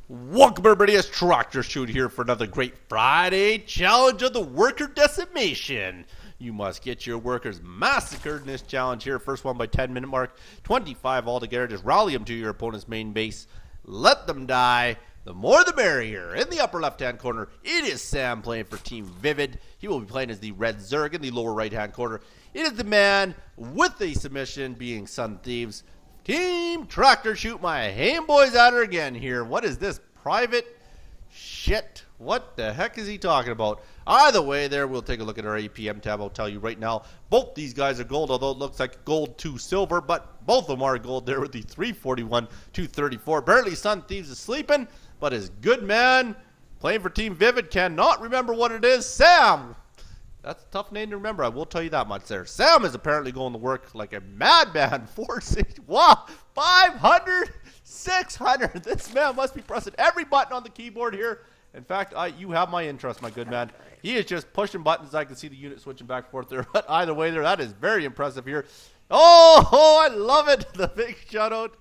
Welcome everybody, it's Tractorchute here for another great Friday challenge of the worker decimation. You must get your workers massacred in this challenge here. First one by 10-minute mark, 25 altogether. Just rally them to your opponent's main base. Let them die. The more the merrier. In the upper left-hand corner, it is Sam playing for Team Vivid. He will be playing as the Red Zerg. In the lower right-hand corner, it is the man with the submission being SONTHEEVES. Team Tractorchute, my Haim boys at her again here. What is this? Private shit. What the heck is he talking about? Either way there, we'll take a look at our APM tab. I'll tell you right now, both these guys are gold, although it looks like gold to silver, but both of them are gold there with the 341, 234. Apparently SONTHEEVES is sleeping, but his good man playing for Team Vivid cannot remember what it is. Sam! That's a tough name to remember, I will tell you that much there. Sam is apparently going to work like a madman. 460, wow, 500, 600. This man must be pressing every button on the keyboard here. In fact, you have my interest, my good man. He is just pushing buttons. I can see the unit switching back and forth there. But either way there, that is very impressive here. Oh, I love it. The big shout out.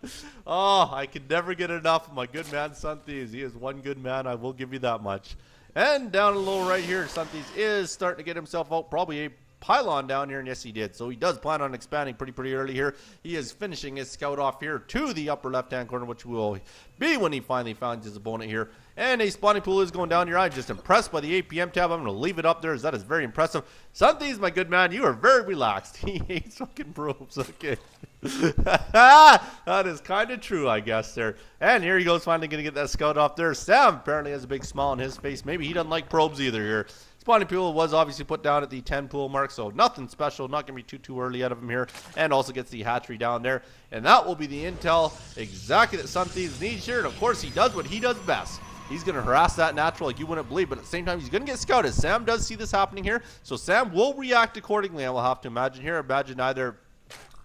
Oh, I can never get enough of my good man SONTHEEVES. He is one good man, I will give you that much. And down a little right here, SONTHEEVES is starting to get himself out. Probably a pylon down here, and yes he did. So he does plan on expanding pretty early here. He is finishing his scout off here to the upper left hand corner, which will be when he finally finds his opponent here. And a spawning pool is going down here. I'm just impressed by the APM tab. I'm going to leave it up there as that is very impressive. SONTHEEVES, my good man, you are very relaxed. He hates fucking probes. Okay. That is kind of true, I guess there. And here he goes, finally going to get that scout off there. Sam apparently has a big smile on his face. Maybe he doesn't like probes either here. Spawning pool was obviously put down at the 10 pool mark, so nothing special. Not going to be too early out of him here. And also gets the hatchery down there. And that will be the intel exactly that SONTHEEVES needs here. And of course, he does what he does best. He's going to harass that natural like you wouldn't believe, but at the same time, he's going to get scouted. Sam does see this happening here, so Sam will react accordingly, I will have to imagine here. Imagine either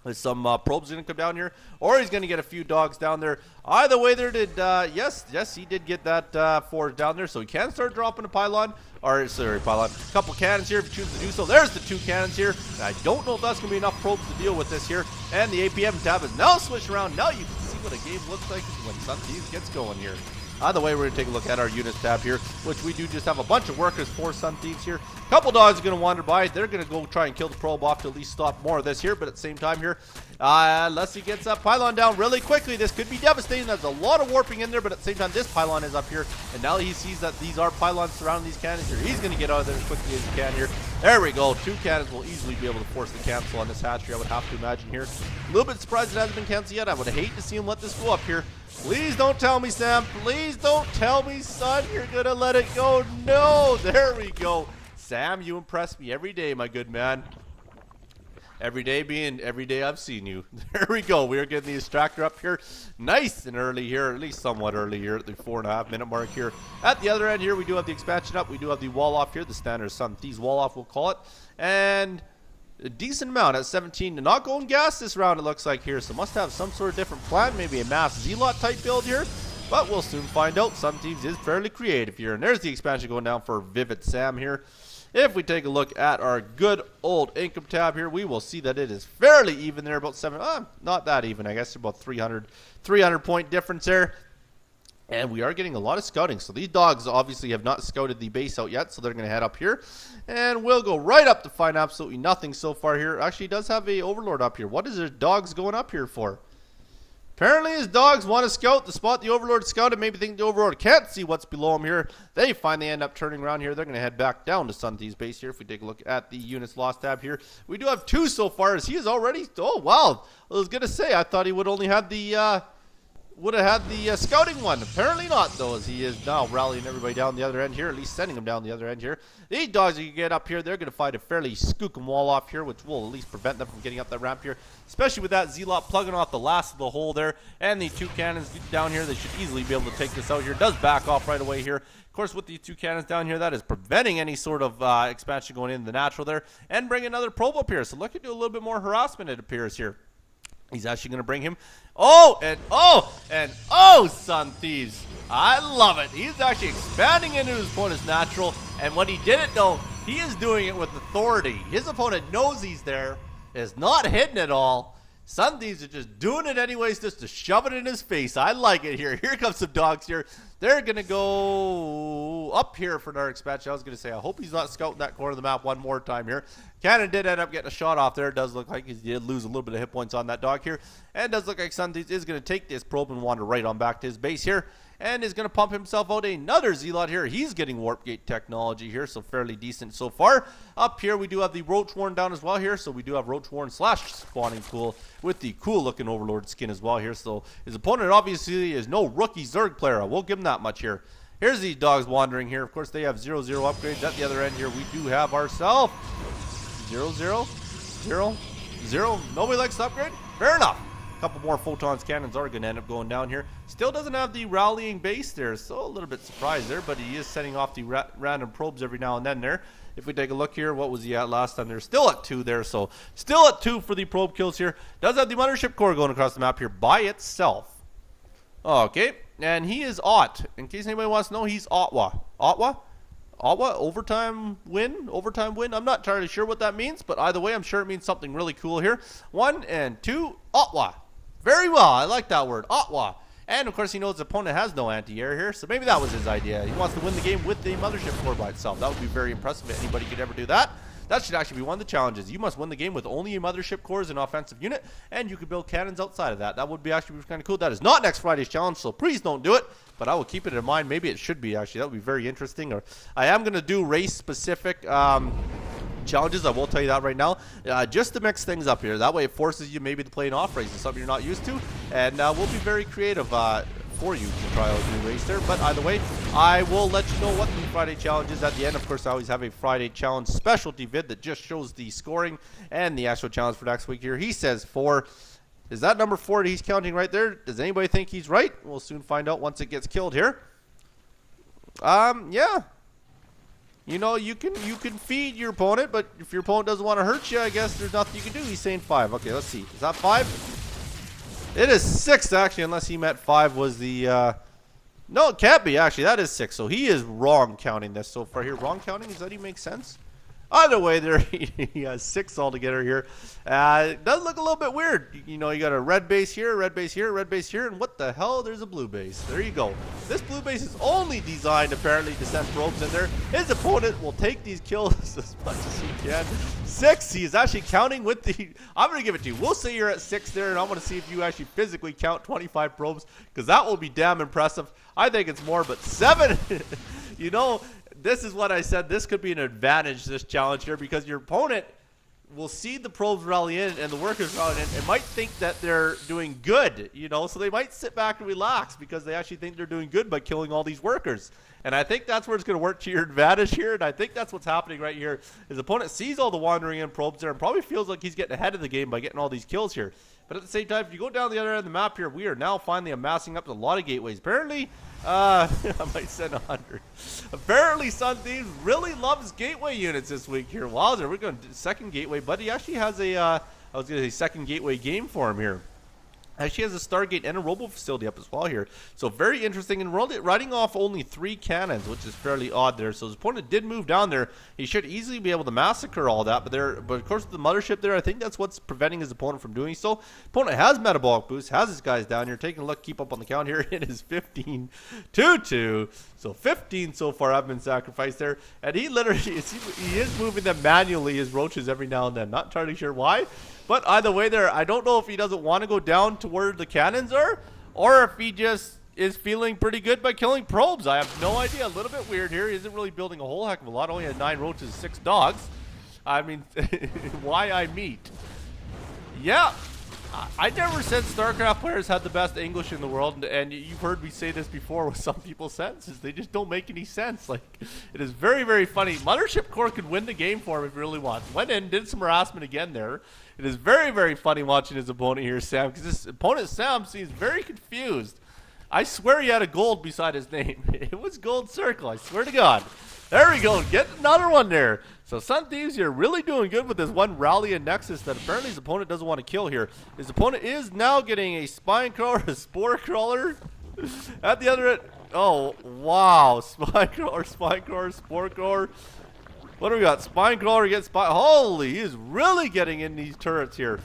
there's some probes going to come down here, or he's going to get a few dogs down there. Either way there did, yes, he did get that forge down there, so he can start dropping a pylon, or sorry, pylon. A couple cannons here if he chooses to do so. There's the 2 cannons here. I don't know if that's going to be enough probes to deal with this here, and the APM tab is now switched around. Now you can see what a game looks like when SONTHEEVES gets going here. Either way, we're going to take a look at our units tab here, which we do just have a bunch of workers for SONTHEEVES here. A couple dogs are going to wander by. They're going to go try and kill the probe off to at least stop more of this here, but at the same time here, unless he gets that pylon down really quickly, this could be devastating. There's a lot of warping in there, but at the same time, this pylon is up here, and now he sees that these are pylons surrounding these cannons here. He's going to get out of there as quickly as he can here. There we go. 2 cannons will easily be able to force the cancel on this hatchery, I would have to imagine here. A little bit surprised it hasn't been canceled yet. I would hate to see him let this go up here. Please don't tell me, Sam. Please don't tell me, son, you're going to let it go. No, there we go. Sam, you impress me every day, my good man. Every day being every day I've seen you. There we go. We are getting the extractor up here nice and early here, at least somewhat early here at the 4.5-minute mark here. At the other end here, we do have the expansion up. We do have the wall off here, the standard SONTHEEVES wall off, we'll call it. And a decent amount at 17. Not going gas this round, it looks like here, so must have some sort of different plan, maybe a mass zealot type build here, but we'll soon find out. SONTHEEVES is fairly creative here, and there's the expansion going down for Vivid Sam here. If we take a look at our good old income tab here, we will see that it is fairly even there, about 7, not that even, I guess about 300 point difference there. And we are getting a lot of scouting. So these dogs obviously have not scouted the base out yet. So they're going to head up here. And we'll go right up to find absolutely nothing so far here. Actually, he does have a overlord up here. What is his dogs going up here for? Apparently his dogs want to scout the spot the overlord scouted. Maybe think the overlord can't see what's below him here. They finally end up turning around here. They're going to head back down to SONTHEEVES base here. If we take a look at the units lost tab here. We do have 2 so far as he is already. Oh, wow. I was going to say, I thought he would only have the scouting one. Apparently not, though, as he is now rallying everybody down the other end here, at least sending them down the other end here. These dogs, you can get up here, they're going to find a fairly skookum wall off here, which will at least prevent them from getting up that ramp here, especially with that zealot plugging off the last of the hole there, and the 2 cannons down here. They should easily be able to take this out here. Does back off right away here. Of course, with the 2 cannons down here, that is preventing any sort of expansion going into the natural there, and bring another probe up here. So looking to do a little bit more harassment, it appears here. He's actually going to bring him. Oh, SONTHEEVES. I love it. He's actually expanding into his opponent's natural. And when he did it, though, he is doing it with authority. His opponent knows he's there, is not hidden at all. Thieves are just doing it anyways, just to shove it in his face. I like it here. Here comes some dogs here. They're going to go up here for another expansion. I was going to say, I hope he's not scouting that corner of the map one more time here. Cannon did end up getting a shot off there. It does look like he did lose a little bit of hit points on that dog here. And it does look like Thieves is going to take this probe and wander right on back to his base here. And is going to pump himself out another Zealot here. He's getting Warp Gate technology here, so fairly decent so far. Up here, we do have the Roach Warren down as well here. So we do have Roach Warren / Spawning Pool with the cool-looking Overlord skin as well here. So his opponent obviously is no rookie Zerg player. I will give him that much here. Here's these dogs wandering here. Of course, they have 0-0 upgrades. At the other end here, we do have ourselves 0-0, 0-0. Nobody likes to upgrade? Fair enough. A couple more Photons cannons are going to end up going down here. Still doesn't have the rallying base there, so a little bit surprised there, but he is setting off the random probes every now and then there. If we take a look here, what was he at last time? They're still at 2 there, so still at 2 for the probe kills here. Does have the Mothership Core going across the map here by itself. Okay, and he is Ott. In case anybody wants to know, he's Otwa. Otwa? Otwa? Overtime win? Overtime win? I'm not entirely sure what that means, but either way, I'm sure it means something really cool here. 1 and 2, Otwa. Very well, I like that word, Otwa. And of course he knows his opponent has no anti-air here, so maybe that was his idea. He wants to win the game with the Mothership Core by itself. That would be very impressive if anybody could ever do that. That should actually be one of the challenges. You must win the game with only a Mothership Core as an offensive unit, and you could build cannons outside of that. That would be actually kind of cool. That is not next Friday's challenge, so please don't do it. But I will keep it in mind. Maybe it should be, actually. That would be very interesting. Or I am going to do race-specific challenges. I will tell you that right now, just to mix things up here. That way it forces you maybe to play an off race, something you're not used to, and we'll be very creative for you to try out a new race there. But either way, I will let you know what the Friday challenge is at the end. Of course, I always have a Friday challenge specialty vid that just shows the scoring and the actual challenge for next week here. He says 4. Is that number 4 that he's counting right there? Does anybody think he's right? We'll soon find out once it gets killed here. Yeah. You know, you can feed your opponent, but if your opponent doesn't want to hurt you, I guess there's nothing you can do. He's saying 5. Okay, let's see. Is that 5? It is 6, actually, unless he meant 5 was the... No, it can't be, actually. That is 6. So he is wrong counting this so far here. Wrong counting? Does that even make sense? Either way, there he has 6 altogether here. It does look a little bit weird. You know, you got a red base here, red base here, red base here, and what the hell? There's a blue base. There you go. This blue base is only designed, apparently, to send probes in there. His opponent will take these kills as much as he can. 6, he is actually counting with the... I'm going to give it to you. We'll say you're at 6 there, and I'm going to see if you actually physically count 25 probes, because that will be damn impressive. I think it's more, but 7, you know... This is what I said. This could be an advantage, this challenge here, because your opponent will see the probes rally in and the workers rally in and might think that they're doing good, you know, so they might sit back and relax because they actually think they're doing good by killing all these workers. And I think that's where it's going to work to your advantage here, and I think that's what's happening right here. His opponent sees all the wandering in probes there and probably feels like he's getting ahead of the game by getting all these kills here. But at the same time, if you go down the other end of the map here, we are now finally amassing up a lot of gateways. Apparently, I might send 100. Apparently, Thieves really loves gateway units this week here. Wowzer, we're going to second gateway, but he actually has a, I was going to say second gateway game for him here. Actually has a Stargate and a Robo facility up as well here. So very interesting. And riding off only 3 cannons, which is fairly odd there. So his opponent did move down there. He should easily be able to massacre all that. But of course, with the mothership there, I think that's what's preventing his opponent from doing so. Opponent has metabolic boost, has his guys down here. Taking a look, keep up on the count here. It is 15-2. So 15 so far have been sacrificed there. And he literally, he is moving them manually, his roaches, every now and then. Not entirely sure why. But either way there, I don't know if he doesn't want to go down to where the cannons are, or if he just is feeling pretty good by killing probes. I have no idea. A little bit weird here. He isn't really building a whole heck of a lot. Only had 9 roaches, 6 dogs. I mean, why I meet? Yeah, I never said StarCraft players had the best English in the world, and you've heard me say this before with some people's sentences. They just don't make any sense. Like, it is very, very funny. Mothership Core could win the game for him if he really wants. Went in, did some harassment again there. It is very, very funny watching his opponent here, Sam, because his opponent, Sam, seems very confused. I swear he had a gold beside his name. It was Gold Circle, I swear to God. There we go. Get another one there. So Thieves, you're really doing good with this one rally and nexus that apparently his opponent doesn't want to kill here. His opponent is now getting a spine crawler, a spore crawler. At the other end. Oh, wow. Spine crawler, spore crawler. What do we got? Spine crawler against spine. Holy, he is really getting in these turrets here.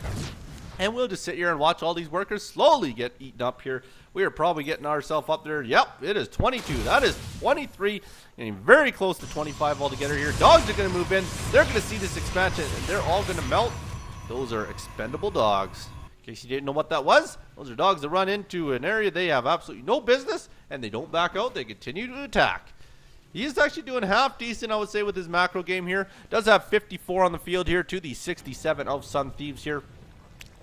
And we'll just sit here and watch all these workers slowly get eaten up here. We are probably getting ourselves up there. Yep, it is 22. That is 23. Getting very close to 25 altogether here. Dogs are going to move in. They're going to see this expansion, and they're all going to melt. Those are expendable dogs. In case you didn't know what that was, those are dogs that run into an area they have absolutely no business, and they don't back out. They continue to attack. He is actually doing half decent, I would say, with his macro game here. Does have 54 on the field here to the 67 of SONTHEEVES here.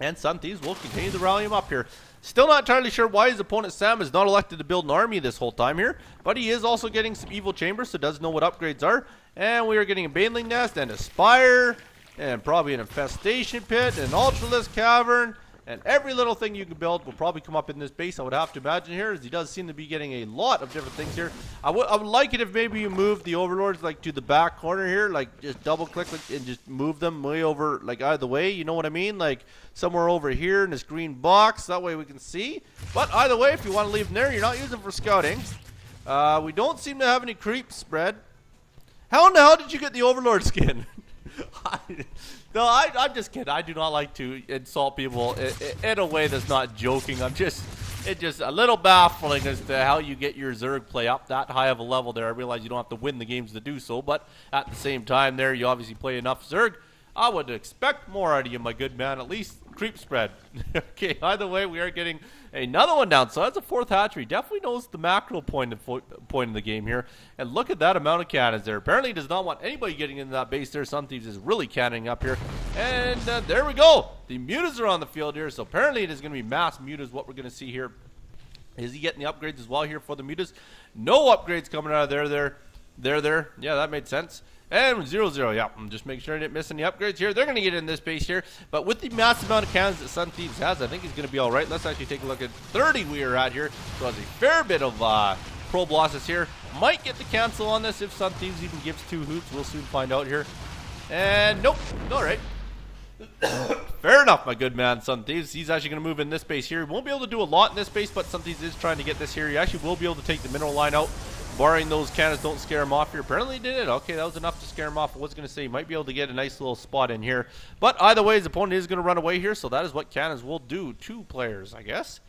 And SONTHEEVES will continue to rally him up here. Still not entirely sure why his opponent Sam is not elected to build an army this whole time here. But he is also getting some evil chambers, so does know what upgrades are. And we are getting a baneling nest and a spire. And probably an infestation pit, an ultralisk cavern. And every little thing you can build will probably come up in this base, I would have to imagine here, as he does seem to be getting a lot of different things here. I would like it if maybe you move the overlords like to the back corner here, like just double click and just move them way over, like out of the way, you know what I mean? Like somewhere over here in this green box, that way we can see. But either way, if you want to leave them there, you're not using them for scouting. We don't seem to have any creep spread. How in the hell did you get the overlord skin? No, I'm just kidding. I do not like to insult people in a way that's not joking. It's just a little baffling as to how you get your Zerg play up that high of a level there. I realize you don't have to win the games to do so, but at the same time there, you obviously play enough Zerg. I would expect more out of you, my good man. At least creep spread. Okay, either way, we are getting another one down. So that's a fourth hatchery. Definitely knows the macro point of the game here. And look at that amount of cannons there. Apparently does not want anybody getting into that base there. SONTHEEVES is really cannoning up here. And there we go. The mutas are on the field here. So apparently it is going to be mass mutas, what we're going to see here. Is he getting the upgrades as well here for the mutas? No upgrades coming out of there. Yeah, that made sense. And 0-0, yeah, I'm just making sure I didn't miss any upgrades here. They're going to get in this base here. But with the massive amount of cannons that SONTHEEVES has, I think he's going to be all right. Let's actually take a look at 30 we are at here. So has a fair bit of probe losses here. Might get the cancel on this if SONTHEEVES even gives 2 hoots. We'll soon find out here. And nope, all right. Fair enough, my good man, SONTHEEVES. He's actually going to move in this base here. He won't be able to do a lot in this base, but SONTHEEVES is trying to get this here. He actually will be able to take the mineral line out. Barring those cannons don't scare him off here. Apparently he did it. Okay, that was enough to scare him off. I was going to say he might be able to get a nice little spot in here. But either way, his opponent is going to run away here. So that is what cannons will do to players, I guess.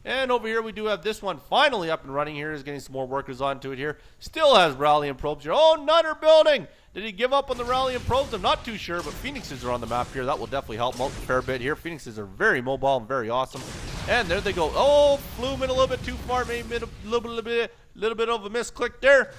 And over here we do have this one finally up and running here. Is getting some more workers onto it here. Still has rallying probes here. Oh, none are building. Did he give up on the rallying probes? I'm not too sure, but Phoenixes are on the map here. That will definitely help him out a fair bit here. Phoenixes are very mobile and very awesome. And there they go. Oh, flew him in a little bit too far. Maybe a little bit of a misclick there.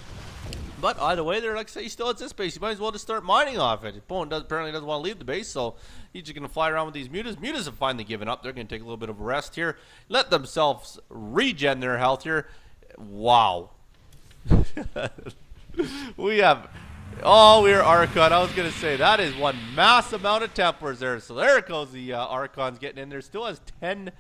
But either way, there, like I say, he still has this base. You might as well just start mining off it. His opponent apparently doesn't want to leave the base, so he's just going to fly around with these mutas. Mutas have finally given up. They're going to take a little bit of a rest here. Let themselves regen their health here. Wow. We have... Oh, we're Archon. I was going to say, that is one mass amount of Templars there. So there goes the Archons getting in there. Still has 10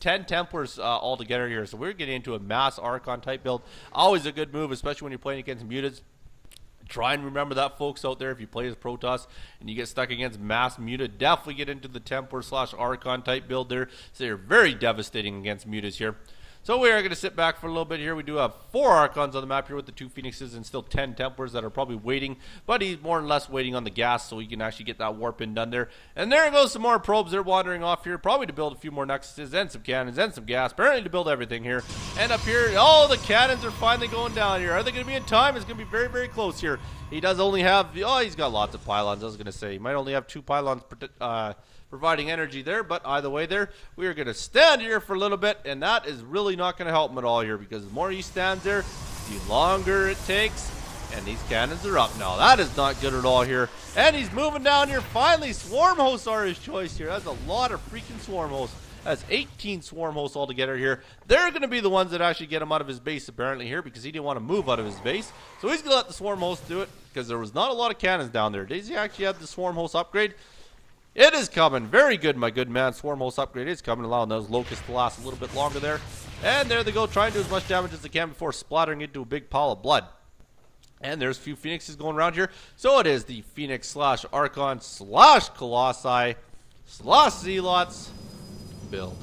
Templars altogether here. So we're getting into a mass Archon type build. Always a good move, especially when you're playing against mutas. Try and remember that, folks out there. If you play as Protoss and you get stuck against mass muta, definitely get into the Templar / Archon type build there. So they're very devastating against mutas here. So we are going to sit back for a little bit here. We do have 4 Archons on the map here with the 2 Phoenixes and still 10 Templars that are probably waiting. But he's more or less waiting on the gas so he can actually get that warp in done there. And there goes some more probes. They're wandering off here. Probably to build a few more Nexuses and some cannons and some gas. Apparently to build everything here. And up here, oh, the cannons are finally going down here. Are they going to be in time? It's going to be very, very close here. He does only have, oh, he's got lots of pylons. I was going to say, he might only have 2 pylons providing energy there, but either way there, we are going to stand here for a little bit, and that is really not going to help him at all here, because the more he stands there, the longer it takes, and these cannons are up now. That is not good at all here, and he's moving down here. Finally, swarm hosts are his choice here. That's a lot of freaking swarm hosts. That's 18 swarm hosts altogether here. They're going to be the ones that actually get him out of his base apparently here, because he didn't want to move out of his base. So he's going to let the swarm hosts do it, because there was not a lot of cannons down there. Does he actually have the swarm host upgrade? It is coming. Very good, my good man. Swarm host upgrade is coming, allowing those locusts to last a little bit longer there. And there they go, trying to do as much damage as they can before splattering into a big pile of blood. And there's a few Phoenixes going around here. So it is the Phoenix / Archon / Colossi / Zealots build.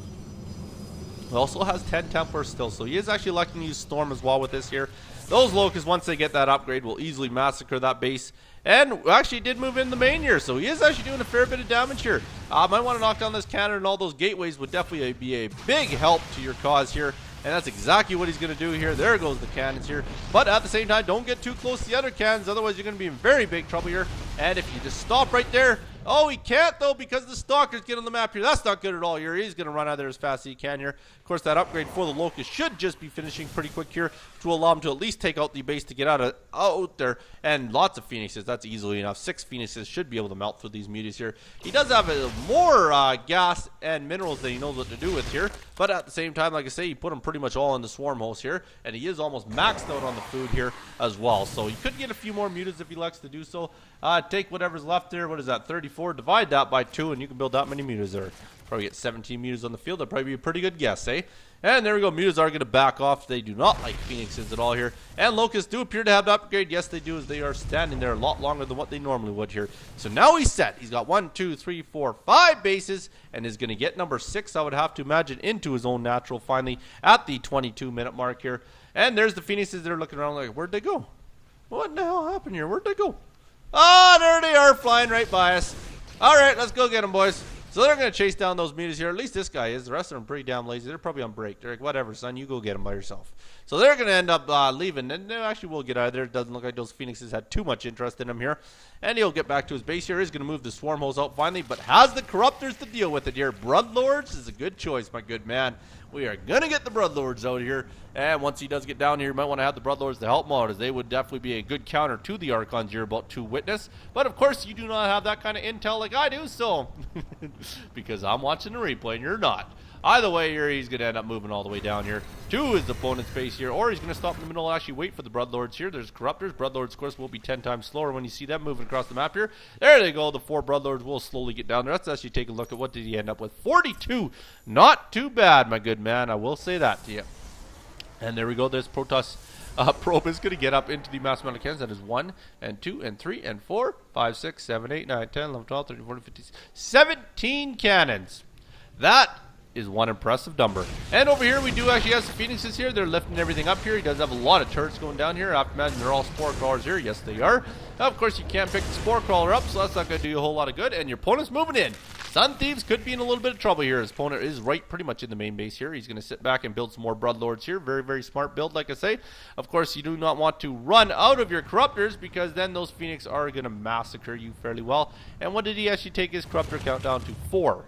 He also has 10 Templars still, so he is actually electing to use Storm as well with this here. Those Locusts, once they get that upgrade, will easily massacre that base. And actually did move in the main here, so he is actually doing a fair bit of damage here. Might want to knock down this cannon, and all those gateways would definitely be a big help to your cause here. And that's exactly what he's going to do here. There goes the cannons here. But at the same time, don't get too close to the other cannons, otherwise you're going to be in very big trouble here. And if you just stop right there, oh, he can't though, because the Stalkers get on the map here. That's not good at all here. He's going to run out of there as fast as he can here. Of course, that upgrade for the Locust should just be finishing pretty quick here to allow him to at least take out the base to get out there. And lots of Phoenixes. That's easily enough. 6 Phoenixes should be able to melt through these muties here. He does have more gas and minerals than he knows what to do with here. But at the same time, like I say, he put them pretty much all in the swarm host here. And he is almost maxed out on the food here as well. So he could get a few more mutants if he likes to do so. Take whatever's left there. What is that? 34. Divide that by 2 and you can build that many mutas there. Probably get 17 mutas on the field. That'd probably be a pretty good guess, eh? And there we go. Mutas are going to back off. They do not like Phoenixes at all here. And Locusts do appear to have the upgrade. Yes, they do, as they are standing there a lot longer than what they normally would here. So now he's set. He's got 1, 2, 3, 4, 5 bases and is going to get number 6, I would have to imagine, into his own natural finally at the 22-minute mark here. And there's the Phoenixes. They're looking around like, where'd they go? What the hell happened here? Where'd they go? Oh, there they are, flying right by us. All right, let's go get them, boys. So they're going to chase down those mutas here. At least this guy is. The rest of them are pretty damn lazy. They're probably on break. They're like, whatever, son, you go get them by yourself. So they're going to end up leaving. And they actually will get out of there. It doesn't look like those Phoenixes had too much interest in him here. And he'll get back to his base here. He's going to move the swarm holes out finally, but has the Corruptors to deal with it here. Bloodlords is a good choice, my good man. We are going to get the Bloodlords out here. And once he does get down here, you might want to have the Bloodlords to help him out, as they would definitely be a good counter to the Archons you're about to witness. But of course, you do not have that kind of intel like I do, so because I'm watching the replay and you're not. Either way here, he's going to end up moving all the way down here to his opponent's base here, or he's going to stop in the middle and actually wait for the Bloodlords here. There's Corruptors. Bloodlords, of course, will be 10 times slower when you see them moving across the map here. There they go. The 4 Bloodlords will slowly get down there. Let's actually take a look at what did he end up with. 42. Not too bad, my good man. I will say that to you. And there we go. There's Protoss. Probe is going to get up into the mass amount of cannons. That is 1 and 2 and 3 and 4, 5, 6, 7, 8, 9, 10, 11, 12, 13, 14, 15, 17 cannons. That is one impressive number. And over here, we do actually have some Phoenixes here. They're lifting everything up here. He does have a lot of turrets going down here. I have to imagine they're all Spore Crawlers here. Yes, they are. Now, of course, you can't pick the Spore Crawler up, so that's not going to do you a whole lot of good. And your opponent's moving in. SONTHEEVES could be in a little bit of trouble here. His opponent is right pretty much in the main base here. He's going to sit back and build some more Bloodlords here. Very, very smart build, like I say. Of course, you do not want to run out of your Corruptors, because then those Phoenix are going to massacre you fairly well. And what did he actually take his Corruptor count down to? 4.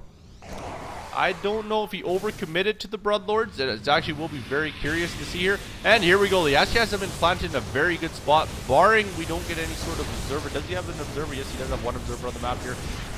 I don't know if he overcommitted to the Bloodlords. It actually will be very curious to see here. And here we go. The SGS have been planted in a very good spot, barring we don't get any sort of observer. Does he have an observer? Yes, he does have one observer on the map here.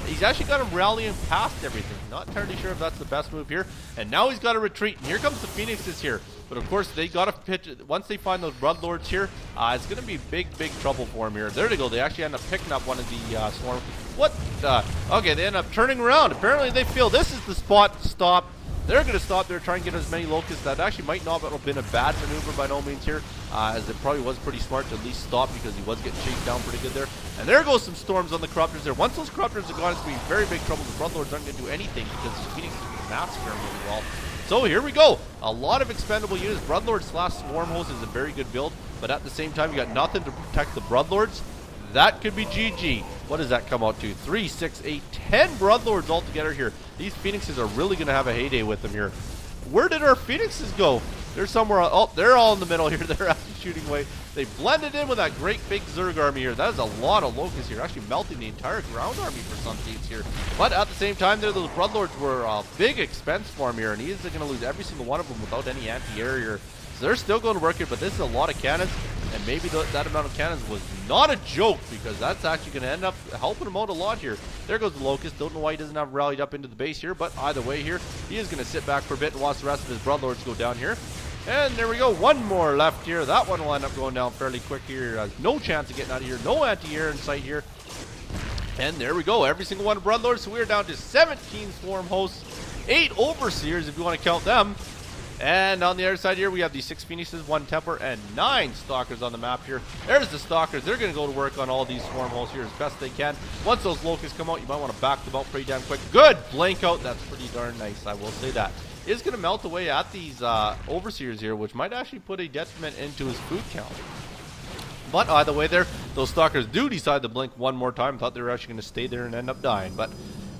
He's actually got him rallying past everything. Not entirely sure if that's the best move here. And now he's got to retreat. And here comes the Phoenixes here. But of course, they got to pitch. Once they find those Bloodlords here, it's going to be big, big trouble for him here. There they go. They actually end up picking up one of the swarm. What the? Okay, they end up turning around. Apparently, they feel this is the spot to stop. They're going to stop there, try and get as many Locusts. That actually might not have been a bad maneuver by no means here, as it probably was pretty smart to at least stop, because he was getting chased down pretty good there. And there goes some Storms on the Corruptors there. Once those Corruptors are gone, it's going to be very big trouble. The Bloodlords aren't going to do anything, because the Phoenix is going to massacre them really well. So here we go. A lot of expendable units. Bloodlord / Swarm Host is a very good build, but at the same time, you got nothing to protect the Bloodlords. That could be GG. What does that come out to? 3, 6, 8, 10 Bloodlords altogether here. These Phoenixes are really going to have a heyday with them here. Where did our Phoenixes go? They're somewhere. Oh, they're all in the middle here. They're actually shooting away. They blended in with that great big Zerg army here. That is a lot of Locusts here. Actually melting the entire ground army for some teams here. But at the same time, those Bloodlords were a big expense for him here. And he is going to lose every single one of them without any anti-air here. So they're still going to work here, but this is a lot of cannons. And maybe that amount of cannons was not a joke, because that's actually going to end up helping him out a lot here. There goes the Locust. Don't know why he doesn't have rallied up into the base here, but either way here, he is going to sit back for a bit and watch the rest of his Bloodlords go down here. And there we go. One more left here. That one will end up going down fairly quick here. Has no chance of getting out of here. No anti-air in sight here. And there we go. Every single one of Bloodlords. So we're down to 17 Swarm Hosts, 8 Overseers if you want to count them. And on the other side here, we have the 6 Phoenixes, 1 Templar, and 9 Stalkers on the map here. There's the Stalkers. They're going to go to work on all these Swarm Holes here as best they can. Once those Locusts come out, you might want to back them out pretty damn quick. Good blank out. That's pretty darn nice, I will say that. is going to melt away at these overseers here, which might actually put a detriment into his food count. But either way there, those stalkers do decide to blink one more time. Thought they were actually going to stay there and end up dying. But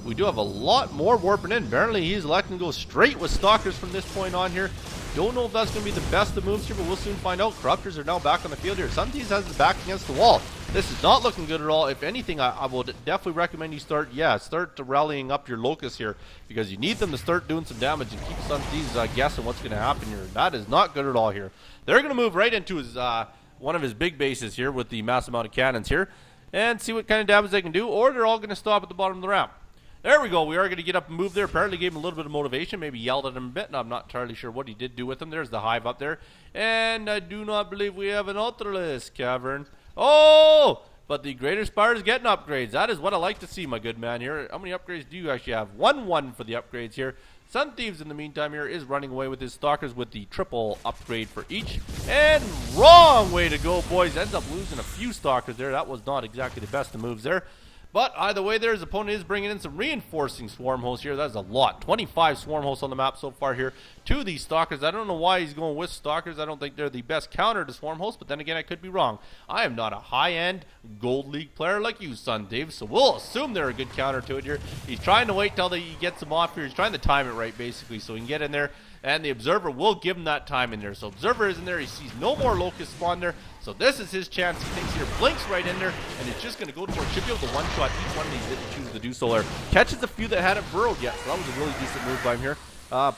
we do have a lot more warping in. Apparently he's electing to go straight with stalkers from this point on here. Don't know if that's going to be the best of moves here, but we'll soon find out. Corruptors are now back on the field here. SONTHEEVES has his back against the wall. This is not looking good at all. If anything, I would definitely recommend you start rallying up your locusts here, because you need them to start doing some damage and keep SONTHEEVES guessing what's going to happen here. That is not good at all here. They're going to move right into his one of his big bases here with the massive amount of cannons here and see what kind of damage they can do, or they're all going to stop at the bottom of the ramp. There we go. We are going to get up and move there. Apparently gave him a little bit of motivation. Maybe yelled at him a bit, and I'm not entirely sure what he did do with him. There's the hive up there. And I do not believe we have an Ultralisk cavern. Oh! But the Greater Spire is getting upgrades. That is what I like to see, my good man here. How many upgrades do you actually have? 1-1 for the upgrades here. SONTHEEVES in the meantime here is running away with his stalkers with the triple upgrade for each. And wrong way to go, boys. Ends up losing a few stalkers there. That was not exactly the best of moves there. But either way there, his opponent is bringing in some reinforcing swarm hosts here. That's a lot. 25 swarm hosts on the map so far here to these stalkers. I don't know why he's going with stalkers. I don't think they're the best counter to swarm hosts, but then again, I could be wrong. I am not a high-end Gold League player like you, SONTHEEVES, so we'll assume they're a good counter to it here. He's trying to wait till he gets them off here. He's trying to time it right, basically, so he can get in there, and the Observer will give him that time in there. So Observer is in there. He sees no more locusts spawn there. So this is his chance. He thinks here, blinks right in there, and it's just going to go towards. Should be able to one-shot each one of these if he chooses to do so there. Catches a few that hadn't burrowed yet, so that was a really decent move by him here.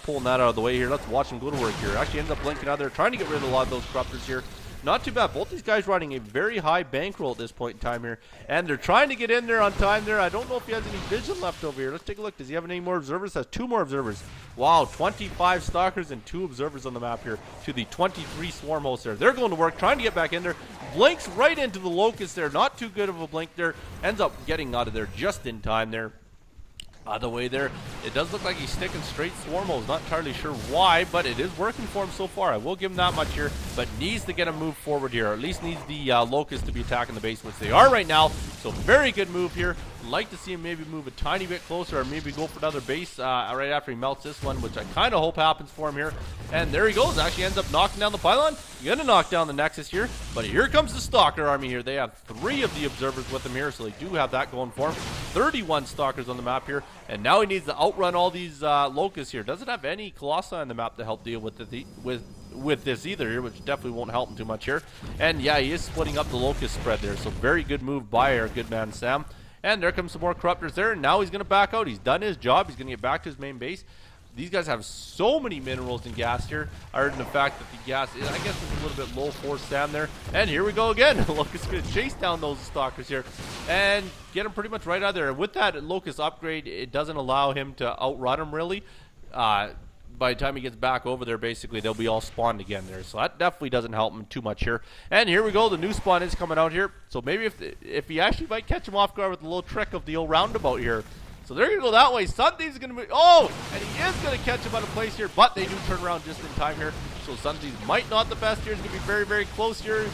Pulling that out of the way here. Let's watch him go to work here. Actually ends up blinking out there, trying to get rid of a lot of those corruptors here. Not too bad. Both these guys running a very high bankroll at this point in time here. And they're trying to get in there on time there. I don't know if he has any vision left over here. Let's take a look. Does he have any more observers? Has 2 more observers. Wow, 25 stalkers and 2 observers on the map here to the 23 swarm hosts there. They're going to work, trying to get back in there. Blinks right into the locust there. Not too good of a blink there. Ends up getting out of there just in time there. The way there, it does look like he's sticking straight swarm holes. Not entirely sure why, but it is working for him so far. I will give him that much here, but needs to get him moved forward here, or at least needs the locust to be attacking the base, which they are right now. So very good move here. Like to see him maybe move a tiny bit closer, or maybe go for another base right after he melts this one, which I kind of hope happens for him here. And there he goes. Actually ends up knocking down the pylon. Gonna knock down the Nexus here, but here comes the Stalker army here. They have 3 of the observers with them here, so they do have that going for him. 31 stalkers on the map here, and now he needs to outrun all these locusts here. Doesn't have any Colossi on the map to help deal with with this either here, which definitely won't help him too much here. And yeah, he is splitting up the locust spread there, so very good move by our good man Sam. And there comes some more corruptors there, and now he's going to back out. He's done his job. He's going to get back to his main base. These guys have so many minerals and gas here, other than the fact that the gas, I guess, is a little bit low for Sam there. And here we go again. Locust going to chase down those stalkers here and get him pretty much right out of there. With that Locust upgrade, it doesn't allow him to outrun him really. By the time he gets back over there, basically, they'll be all spawned again there. So that definitely doesn't help him too much here. And here we go. The new spawn is coming out here. So maybe if he actually might catch him off guard with a little trick of the old roundabout here. So they're going to go that way. SONTHEEVES is going to move. Oh, and he is going to catch him out of place here. But they do turn around just in time here. So SONTHEEVES might not the best here. He's going to be very, very close here.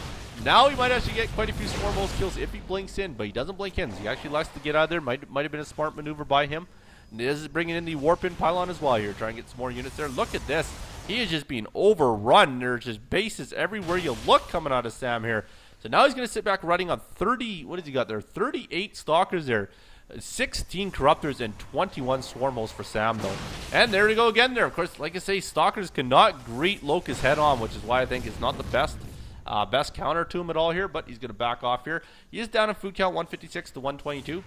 Now he might actually get quite a few swarm host kills if he blinks in. But he doesn't blink in. So he actually likes to get out of there. Might have been a smart maneuver by him. This is bringing in the warp-in pylon as well here. Trying to get some more units there. Look at this. He is just being overrun. There's just bases everywhere you look coming out of Sam here. So now he's going to sit back running on 30. What has he got there? 38 stalkers there. 16 corruptors and 21 swarm hosts for Sam though. And there we go again there. Of course, like I say, stalkers cannot greet Locust head on, which is why I think it's not the best counter to him at all here, but he's going to back off here. He is down in food count 156 to 122.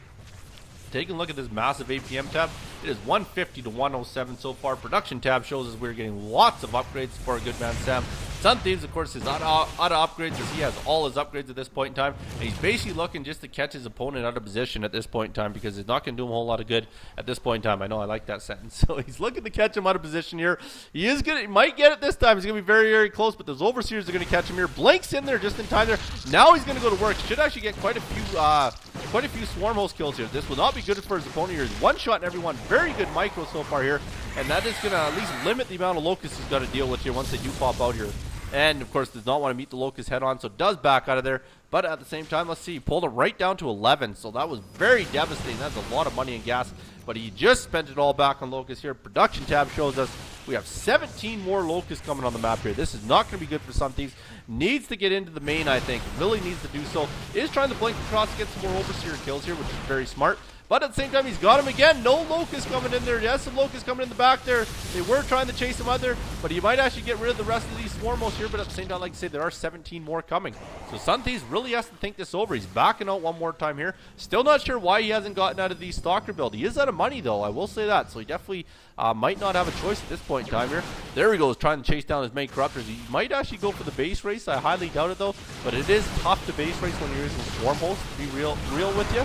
Taking a look at this massive APM tab, it is 150 to 107 so far. Production tab shows us we're getting lots of upgrades for a good man Sam. SONTHEEVES, of course, is out of upgrades as he has all his upgrades at this point in time. And he's basically looking just to catch his opponent out of position at this point in time because it's not going to do him a whole lot of good at this point in time. I know I like that sentence. So he's looking to catch him out of position here. He might get it this time. He's going to be very, very close, but those overseers are going to catch him here. Blinks in there just in time there. Now he's going to go to work. Should actually get quite a few swarm host kills here. This will not be good for his opponent here. He's one-shot in everyone. Very good micro so far here. And that is going to at least limit the amount of locusts he's got to deal with here once they do pop out here. And, of course, does not want to meet the locust head on, so does back out of there. But at the same time, let's see, he pulled it right down to 11, so that was very devastating. That's a lot of money and gas, but he just spent it all back on locust here. Production tab shows us We have 17 more locusts coming on the map here. This is not going to be good for SONTHEEVES. Needs to get into the main, I think. Really needs to do so. Is trying to blink across to get some more overseer kills here, which is very smart. But at the same time, he's got him again. No locusts coming in there. Yes, some locusts coming in the back there. They were trying to chase him out there, but he might actually get rid of the rest of these swarmos here. But at the same time, like I say, there are 17 more coming. So SONTHEEVES really has to think this over. He's backing out one more time here. Still not sure why he hasn't gotten out of the stalker build. He is out of money, though. I will say that. So he definitely might not have a choice at this point in time here. There he goes, trying to chase down his main corruptors. He might actually go for the base race. I highly doubt it, though. But it is tough to base race when you're using swarm hosts, to be real with you.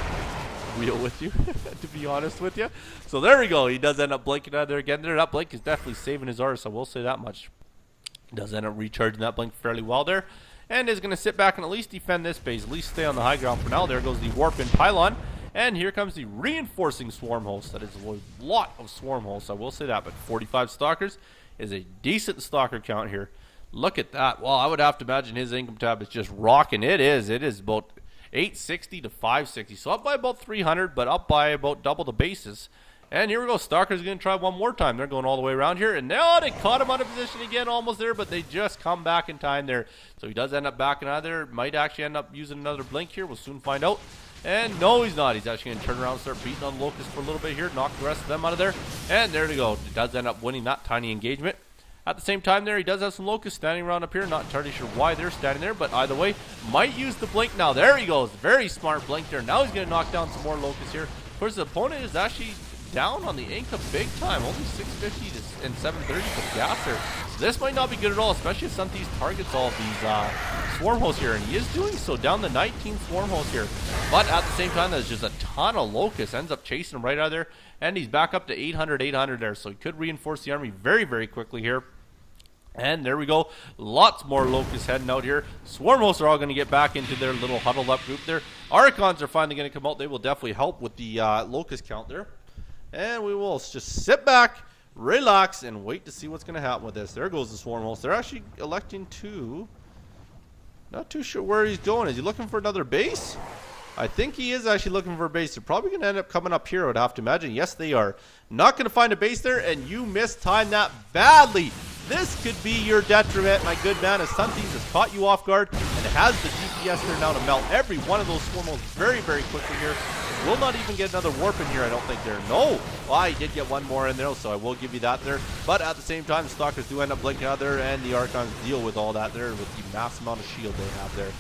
To be honest with you. So there we go. He does end up blinking out there again. That blink is definitely saving his arse. I will say that much. Does end up recharging that blink fairly well there. And is going to sit back and at least defend this base. At least stay on the high ground for now. There goes the warp in pylon. And here comes the reinforcing swarm host. That is a lot of swarm hosts. I will say that. But 45 stalkers is a decent stalker count here. Look at that. Well, I would have to imagine his income tab is just rocking. It is. It is about 860 to 560, so up by about 300, but up by about double the bases. And here we go. Stalker's going to try one more time. They're going all the way around here, and now they caught him out of position again, almost there, but they just come back in time there. So he does end up backing out of there. Might actually end up using another blink here. We'll soon find out. And no, he's not. He's actually going to turn around and start beating on Locust for a little bit here, knock the rest of them out of there. And there we go. He does end up winning that tiny engagement. At the same time there, he does have some locusts standing around up here. Not entirely sure why they're standing there, but either way, might use the blink now. There he goes. Very smart blink there. Now he's going to knock down some more locusts here. Of course, the opponent is actually down on the income big time. Only 650 and 730 for gas there. So this might not be good at all, especially if SONTHEEVES targets all of these swarm hosts here. And he is doing so, down to 19 swarm hosts here. But at the same time, there's just a ton of locusts. Ends up chasing him right out of there. And he's back up to 800 there. So he could reinforce the army very, very quickly here. And there we go. Lots more locusts heading out here. Swarm hosts are all going to get back into their little huddled up group there. Archons are finally going to come out. They will definitely help with the locust count there. And we will just sit back, relax, and wait to see what's going to happen with this. There goes the swarm host. They're actually electing to... Not too sure where he's going. Is he looking for another base? I think he is actually looking for a base. They're probably going to end up coming up here, I would have to imagine. Yes, they are. Not going to find a base there, and you mistimed that badly. This could be your detriment, my good man, as SONTHEEVES has caught you off guard and has the GPS there now to melt every one of those swarmos very, very quickly here. Will not even get another warp in here, I don't think there. No! Well, he did get one more in there, so I will give you that there. But at the same time, the Stalkers do end up blinking out there, and the Archons deal with all that there with the massive amount of shield they have there.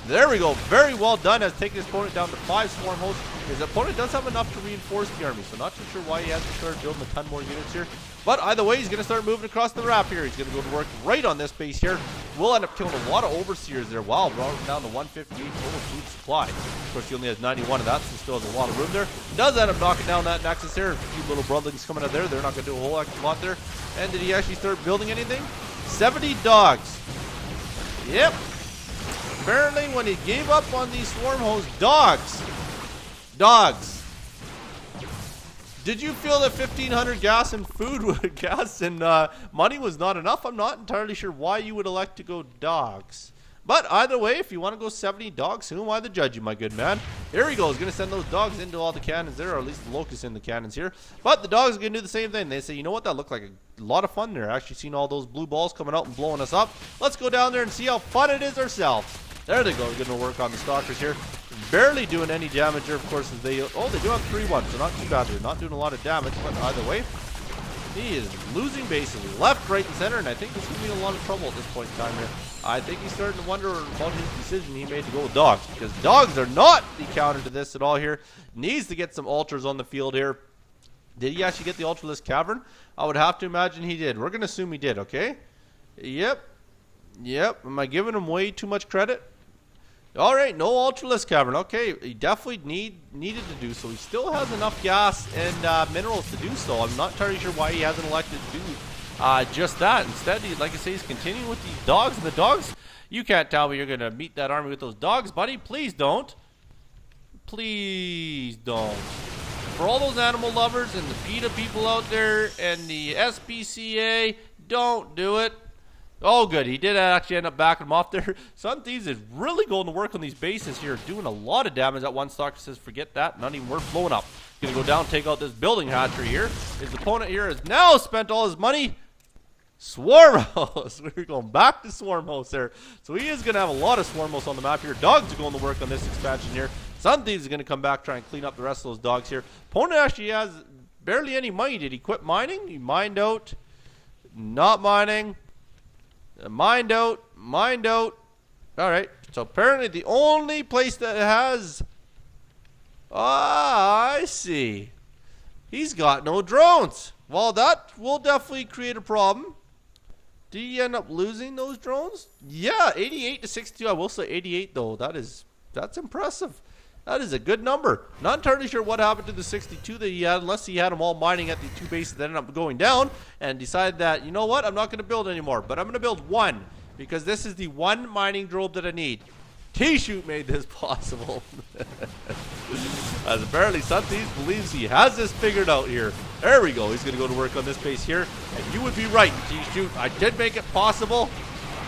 There we go. Very well done. Has taken his opponent down to 5 swarm hosts. His opponent does have enough to reinforce the army, so not too sure why he hasn't started building a ton more units here. But either way, he's going to start moving across the map here. He's going to go to work right on this base here. We'll end up killing a lot of overseers there. Wow, we're down to 158 total food supply. Of course, he only has 91 of that, so still has a lot of room there. Does end up knocking down that nexus here. A few little brotherlings coming out there. They're not going to do a whole heck of a lot there. And did he actually start building anything? 70 dogs. Yep. Apparently, when he gave up on these swarm hosts, dogs. Did you feel that 1,500 gas and food, gas and money was not enough? I'm not entirely sure why you would elect to go dogs. But either way, if you want to go 70 dogs, who am I to judge you, my good man? Here he goes. Going to send those dogs into all the cannons there, or at least the locusts in the cannons here. But the dogs are going to do the same thing. They say, you know what? That looked like a lot of fun there. Actually seen all those blue balls coming out and blowing us up. Let's go down there and see how fun it is ourselves. There they go. We're going to work on the stalkers here. Barely doing any damage here, of course, as they do have 3-1, so not too bad. They're not doing a lot of damage, but either way, he is losing bases left, right, and center, and I think this could be in a lot of trouble at this point in time here. I think he's starting to wonder about his decision he made to go with dogs, because dogs are not the counter to this at all here. Needs to get some ultras on the field here. Did he actually get the ultraless cavern? I would have to imagine he did. We're going to assume he did, okay? Yep. Am I giving him way too much credit? All right, no ultraless cavern. Okay, he definitely needed to do so. He still has enough gas and minerals to do so. I'm not entirely sure why he hasn't elected to do just that. Instead, like I say, he's continuing with these dogs. And the dogs, you can't tell me you're going to meet that army with those dogs, buddy. Please don't. Please don't. For all those animal lovers and the PETA people out there and the SPCA, don't do it. Oh, good. He did actually end up backing him off there. SONTHEEVES is really going to work on these bases here, doing a lot of damage. That one stalker says, forget that. Not even worth blowing up. Going to go down, take out this building hatchery here. His opponent here has now spent all his money. Swarm house. We're going back to swarm house there. So he is going to have a lot of swarm house on the map here. Dogs are going to work on this expansion here. Sunthieves is going to come back, try and clean up the rest of those dogs here. Opponent actually has barely any money. Did he quit mining? He mined out. Not mining. Mined out. Mined out. All right. So apparently the only place that has... Ah, I see. He's got no drones. Well, that will definitely create a problem. Did he end up losing those drones? Yeah, 88 to 62. I will say 88 though. That's impressive. That is a good number. Not entirely sure what happened to the 62 that he had, unless he had them all mining at the 2 bases that ended up going down and decided that, you know what, I'm not going to build anymore, but I'm going to build one because this is the one mining drone that I need. TCHUTE made this possible. As apparently Sonthieves believes he has this figured out here. There we go. He's going to go to work on this base here. And you would be right, TCHUTE. I did make it possible,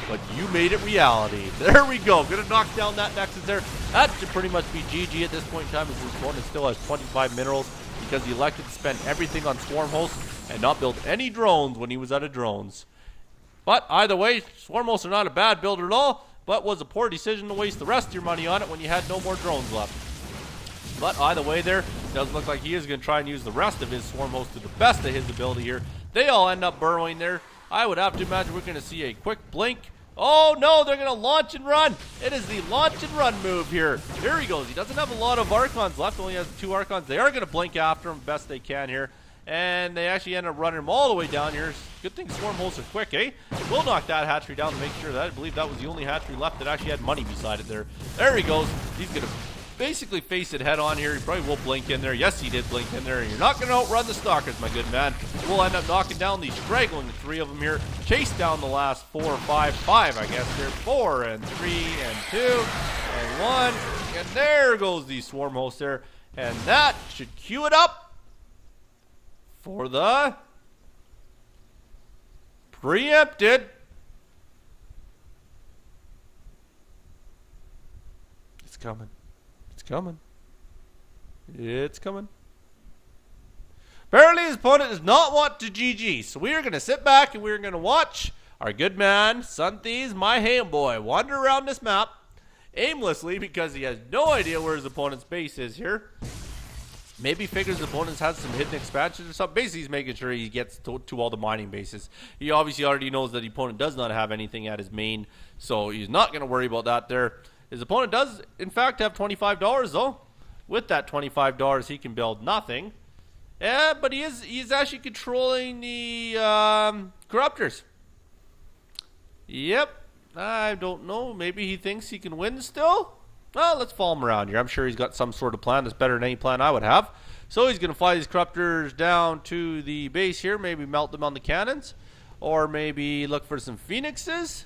but you made it reality. There we go. Going to knock down that nexus there. That should pretty much be GG at this point in time, as his opponent still has 25 minerals because he elected to spend everything on swarm hosts and not build any drones when he was out of drones. But either way, swarm hosts are not a bad builder at all, but was a poor decision to waste the rest of your money on it when you had no more drones left. But either way there, it does look like he is going to try and use the rest of his swarm host to the best of his ability here. They all end up burrowing there. I would have to imagine we're going to see a quick blink. Oh no, they're going to launch and run. It is the launch and run move here. There he goes. He doesn't have a lot of Archons left, only has 2 Archons. They are going to blink after him best they can here. And they actually end up running him all the way down here. Good thing swarm hosts are quick, eh? We'll knock that hatchery down to make sure that. I believe that was the only hatchery left that actually had money beside it there. There he goes. He's going to basically face it head on here. He probably will blink in there. Yes, he did blink in there. You're not going to outrun the stalkers, my good man. We'll end up knocking down these straggling 3 of them here. Chase down the last 4 or 5, I guess here. 4 and 3 and 2 and 1. And there goes the swarm host there. And that should cue it up for the preempted. It's coming. It's coming. It's coming. Apparently his opponent does not want to GG, so we are going to sit back and we're going to watch our good man, Sonthieves, my ham boy, wander around this map aimlessly because he has no idea where his opponent's base is here. Maybe figures the opponents has some hidden expansions or something. Basically, he's making sure he gets to all the mining bases. He obviously already knows that the opponent does not have anything at his main, so he's not going to worry about that there. His opponent does, in fact, have $25, though. With that $25, he can build nothing. Yeah, but he's actually controlling the corruptors. Yep. I don't know. Maybe he thinks he can win still? Well, let's follow him around here. I'm sure he's got some sort of plan that's better than any plan I would have. So he's going to fly these corruptors down to the base here. Maybe melt them on the cannons. Or maybe look for some phoenixes.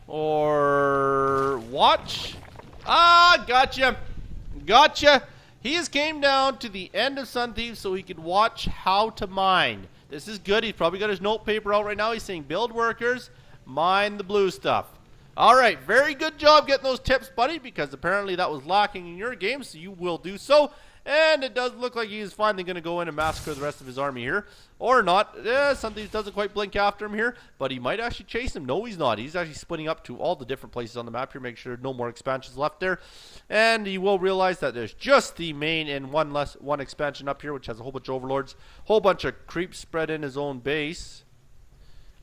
Or watch. Ah, gotcha. Gotcha. He has came down to the end of Sonthieves so he could watch how to mine. This is good. He's probably got his note paper out right now. He's saying build workers, mine the blue stuff. All right, very good job getting those tips, buddy, because apparently that was lacking in your game, so you will do so. And it does look like he's finally going to go in and massacre the rest of his army here. Or not. Sonthieves doesn't quite blink after him here, but he might actually chase him. No, he's not. He's actually splitting up to all the different places on the map here. Make sure no more expansions left there. And he will realize that there's just the main and one expansion up here, which has a whole bunch of overlords. Whole bunch of creeps spread in his own base.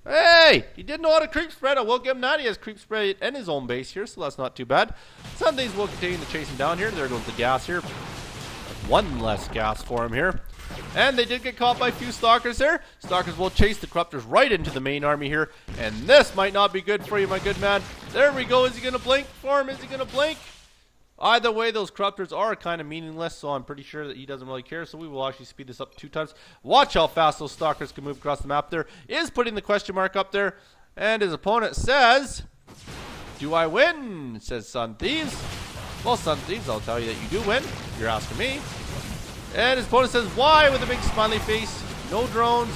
Hey, he did know how to creep spread. I will give him that. He has creep spread in his own base here, so that's not too bad. Sonthieves will continue to chase him down here. There goes the gas here. One less gas for him here. And they did get caught by a few stalkers there. Stalkers will chase the corruptors right into the main army here. And this might not be good for you, my good man. There we go. Is he going to blink for him? Is he going to blink? Either way, those corruptors are kind of meaningless, so I'm pretty sure that he doesn't really care. So we will actually speed this up 2 times. Watch how fast those stalkers can move across the map there. Is putting the question mark up there. And his opponent says, do I win? Says Sonthieves. Well, Sonthieves, I'll tell you that you do win. You're asking me. And his opponent says, why? With a big smiley face. No drones.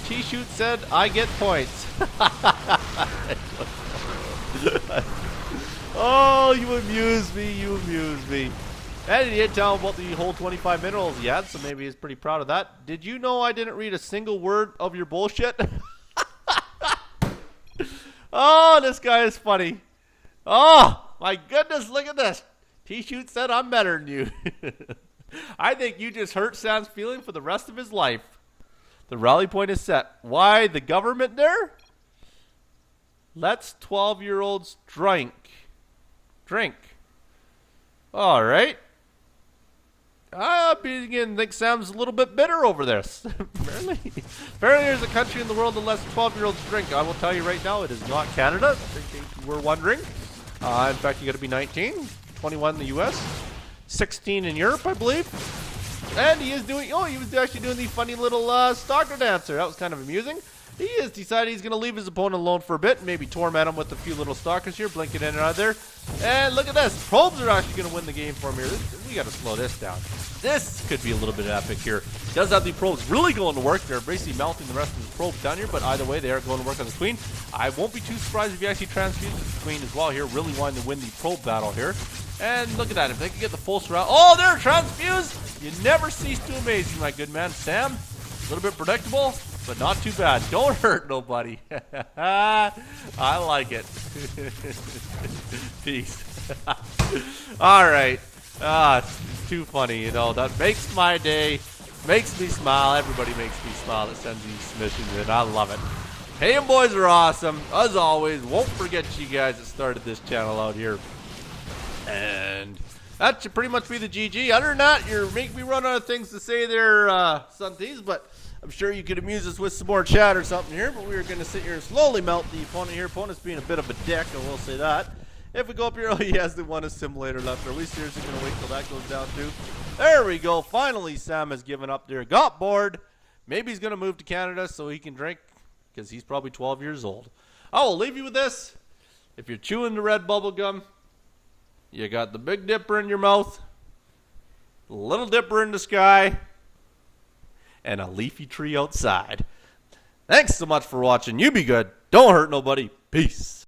TCHUTE said, I get points. Oh, you amuse me. You amuse me. And he did tell him about the whole 25 minerals he had, so maybe he's pretty proud of that. Did you know I didn't read a single word of your bullshit? Oh, this guy is funny. Oh, my goodness, look at this. TCHUTE said I'm better than you. I think you just hurt Sam's feeling for the rest of his life. The rally point is set. Why the government there? Let's 12-year-olds drink. Drink. All right. I begin to think Sam's a little bit bitter over this. Apparently there's a country in the world that lets 12-year-olds drink. I will tell you right now, it is not Canada. In case you were wondering. In fact, you got to be 19, 21 in the U.S., 16 in Europe, I believe. And he is doing, he was actually doing the funny little stalker dancer. That was kind of amusing. He has decided he's going to leave his opponent alone for a bit and maybe torment him with a few little stalkers here, blinking in and out of there. And look at this. Probes are actually going to win the game for him here. We got to slow this down. This could be a little bit epic here. He does have the probes really going to work. They're basically melting the rest of his probes down here, but either way, they are going to work on the queen. I won't be too surprised if he actually transfuses the queen as well here, really wanting to win the probe battle here. And look at that. If they can get the full surround. Oh, they're transfused. You never cease to amaze me, my good man. Sam, a little bit predictable, but not too bad. Don't hurt nobody. I like it. Peace. All right. It's too funny, That makes my day. Makes me smile. Everybody makes me smile that sends these submissions in. I love it. Hey, and boys are awesome. As always, won't forget you guys that started this channel out here. And that should pretty much be the GG. Other than that, you're making me run out of things to say there, Sonthieves, but I'm sure you could amuse us with some more chat or something here, but we're going to sit here and slowly melt the opponent here. Opponent's being a bit of a dick, I will say that. If we go up here, he has the one simulator left. Are we seriously going to wait till that goes down too? There we go. Finally, Sam has given up there. Got bored. Maybe he's going to move to Canada so he can drink because he's probably 12 years old. I will leave you with this. If you're chewing the red bubble gum, you got the Big Dipper in your mouth, the Little Dipper in the sky, and a leafy tree outside. Thanks so much for watching. You be good. Don't hurt nobody. Peace.